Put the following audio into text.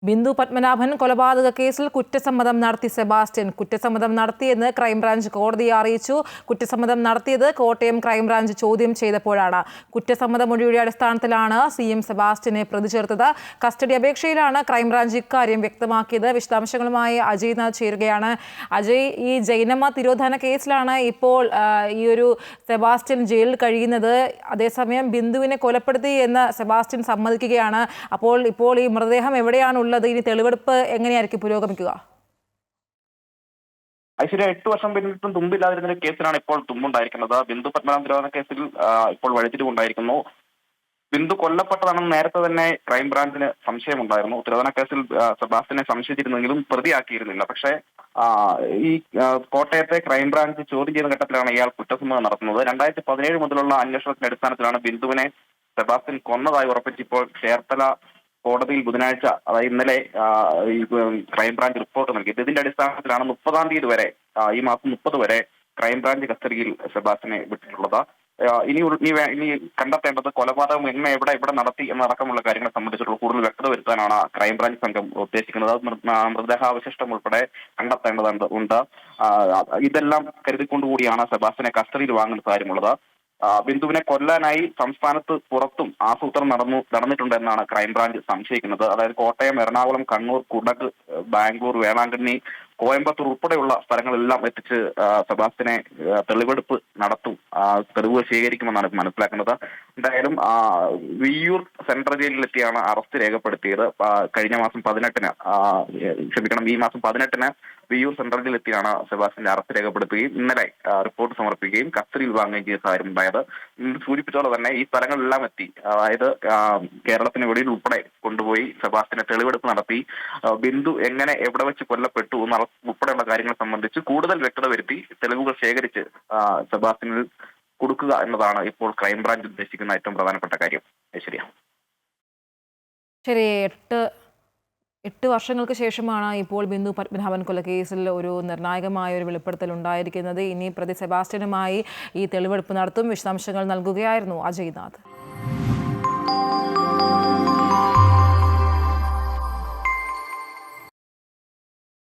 ബിന്ദു പത്മനാഭൻ കൊലപാതക കേസിൽ കുറ്റസമ്മതം നടത്തി സെബാസ്റ്റ്യൻ. കുറ്റസമ്മതം നടത്തിയെന്ന് ക്രൈംബ്രാഞ്ച് കോടതിയെ അറിയിച്ചു. കുറ്റസമ്മതം നടത്തിയത് കോട്ടയം ക്രൈംബ്രാഞ്ച് ചോദ്യം ചെയ്തപ്പോഴാണ്. കുറ്റസമ്മത മൊഴിയുടെ അടിസ്ഥാനത്തിലാണ് CM സെബാസ്റ്റ്യനെ പ്രതി ചേർത്തത്. കസ്റ്റഡി അപേക്ഷയിലാണ് ക്രൈംബ്രാഞ്ച് ഇക്കാര്യം വ്യക്തമാക്കിയത്. വിശദാംശങ്ങളുമായി അജയ് നാഥ് ചേരുകയാണ്. അജയ്, ഈ ജൈനമ്മ തിരോധാന കേസിലാണ് ഇപ്പോൾ ഈ ഒരു സെബാസ്റ്റ്യൻ ജയിലിൽ കഴിയുന്നത്. അതേസമയം ബിന്ദുവിനെ കൊലപ്പെടുത്തി എന്ന് സെബാസ്റ്റ്യൻ സമ്മതിക്കുകയാണ്. ഇപ്പോൾ ഈ മൃതദേഹം എവിടെയാണ്? ഇനി തെളിവെടുപ്പ് എങ്ങനെയായിരിക്കും പുരോഗമിക്കുക? ഐശ്വര്യ 8 വർഷം പിന്നിട്ടും തുമ്പില്ലാതിരുന്ന കേസിലാണ് ഇപ്പോൾ തുമ്പുണ്ടായിരിക്കുന്നത്. ബിന്ദു പത്മനാഭൻ തിരോധാന കേസിൽ ഇപ്പോൾ വഴിത്തിരിവുണ്ടായിരിക്കുന്നു. ബിന്ദു കൊല്ലപ്പെട്ടതാണെന്ന് നേരത്തെ തന്നെ ക്രൈംബ്രാഞ്ചിന് സംശയമുണ്ടായിരുന്നു. തിരോധാന കേസിൽ സെബാസ്റ്റ്യനെ സംശയിച്ചിരുന്നെങ്കിലും പ്രതിയാക്കിയിരുന്നില്ല. പക്ഷേ ഈ കോട്ടയത്തെ ക്രൈംബ്രാഞ്ച് ചോദ്യം ചെയ്യുന്ന ഘട്ടത്തിലാണ് ഇയാൾ കുറ്റസമ്മതം നടത്തുന്നത്. 2017 മുതലുള്ള അന്വേഷണത്തിന്റെ അടിസ്ഥാനത്തിലാണ് ബിന്ദുവിനെ സെബാസ്റ്റ്യൻ കൊന്നതായി ഉറപ്പിച്ച് ഇപ്പോൾ ചേർത്തല കോടതിയിൽ ബുധനാഴ്ച, അതായത് ഇന്നലെ ക്രൈംബ്രാഞ്ച് റിപ്പോർട്ട് നൽകി. ഇതിന്റെ അടിസ്ഥാനത്തിലാണ് 30-ാം തീയതി വരെ, ഈ മാസം 30 വരെ ക്രൈംബ്രാഞ്ച് കസ്റ്റഡിയിൽ സെബാസ്റ്റ്യനെ വിട്ടിട്ടുള്ളത്. ഇനി കണ്ടെത്തേണ്ടത് കൊലപാതകം എവിടെ നടത്തി എന്നടക്കമുള്ള കാര്യങ്ങളെ സംബന്ധിച്ചിട്ടുള്ള കൂടുതൽ വ്യക്തത വരുത്താനാണ് ക്രൈംബ്രാഞ്ച് സംഘം ഉദ്ദേശിക്കുന്നത്. മൃതദേഹാവശിഷ്ടം ഉൾപ്പെടെ കണ്ടെത്തേണ്ടതുണ്ട്. ഇതെല്ലാം കരുതിക്കൊണ്ടുകൂടിയാണ് സെബാസ്റ്റ്യനെ കസ്റ്റഡിയിൽ വാങ്ങുന്ന കാര്യമുള്ളത്. ബിന്ദുവിനെ കൊല്ലാനായി സംസ്ഥാനത്ത് പുറത്തും ആസൂത്രണം നടന്നിട്ടുണ്ടെന്നാണ് ക്രൈംബ്രാഞ്ച് സംശയിക്കുന്നത്. അതായത് കോട്ടയം, എറണാകുളം, കണ്ണൂർ, കുടക്, ബാംഗ്ലൂർ, വേളാങ്കണ്ണി, കോയമ്പത്തൂർ ഉൾപ്പെടെയുള്ള സ്ഥലങ്ങളെല്ലാം എത്തിച്ച് സെബാസ്റ്റ്യനെ തെളിവെടുപ്പ് നടത്തും, തെളിവുകൾ ശേഖരിക്കുമെന്നാണ് മനസ്സിലാക്കുന്നത്. എന്തായാലും വിയ്യൂർ സെൻട്രൽ ജയിലിലെത്തിയാണ് അറസ്റ്റ് രേഖപ്പെടുത്തിയത്. ഈ മാസം 18-ന് വിയ്യൂർ സെൻട്രൽ ജയിലെത്തിയാണ് സെബാസ്റ്റ്യന്റെ അറസ്റ്റ് രേഖപ്പെടുത്തുകയും ഇന്നലെ റിപ്പോർട്ട് സമർപ്പിക്കുകയും കസ്റ്റഡിയിൽ വാങ്ങുകയും ചെയ്ത കാര്യം ഉണ്ടായത്. സൂചിപ്പിച്ചോടെ തന്നെ ഈ സ്ഥലങ്ങളിലെല്ലാം എത്തി, അതായത് കേരളത്തിന് വെളിയിൽ ഉൾപ്പെടെ കൊണ്ടുപോയി സെബാസ്റ്റ്യനെ തെളിവെടുപ്പ് നടത്തി ബിന്ദു എവിടെ വെച്ച് കൊല്ലപ്പെട്ടു ഉൾപ്പെടെയുള്ള കാര്യങ്ങൾ സംബന്ധിച്ച് കൂടുതൽ വ്യക്തത വരുത്തി തെളിവുകൾ ശേഖരിച്ച് സെബാസ്റ്റ്യനിൽ കൊടുക്കുക എന്നതാണ് ഇപ്പോൾ ക്രൈംബ്രാഞ്ച് ഉദ്ദേശിക്കുന്ന ഏറ്റവും പ്രധാനപ്പെട്ട കാര്യം. ശരി, 8 വർഷങ്ങൾക്ക് ശേഷമാണ് ഇപ്പോൾ ബിന്ദു പത്മനാഭൻ കൊലക്കേസിൽ ഒരു നിർണായകമായ ഒരു വെളിപ്പെടുത്തൽ ഉണ്ടായിരിക്കുന്നത്. ഇനി പ്രതി സെബാസ്റ്റ്യനുമായി ഈ തെളിവെടുപ്പ് നടത്തും. വിശദാംശങ്ങൾ നൽകുകയായിരുന്നു അജയ് നാഥ്.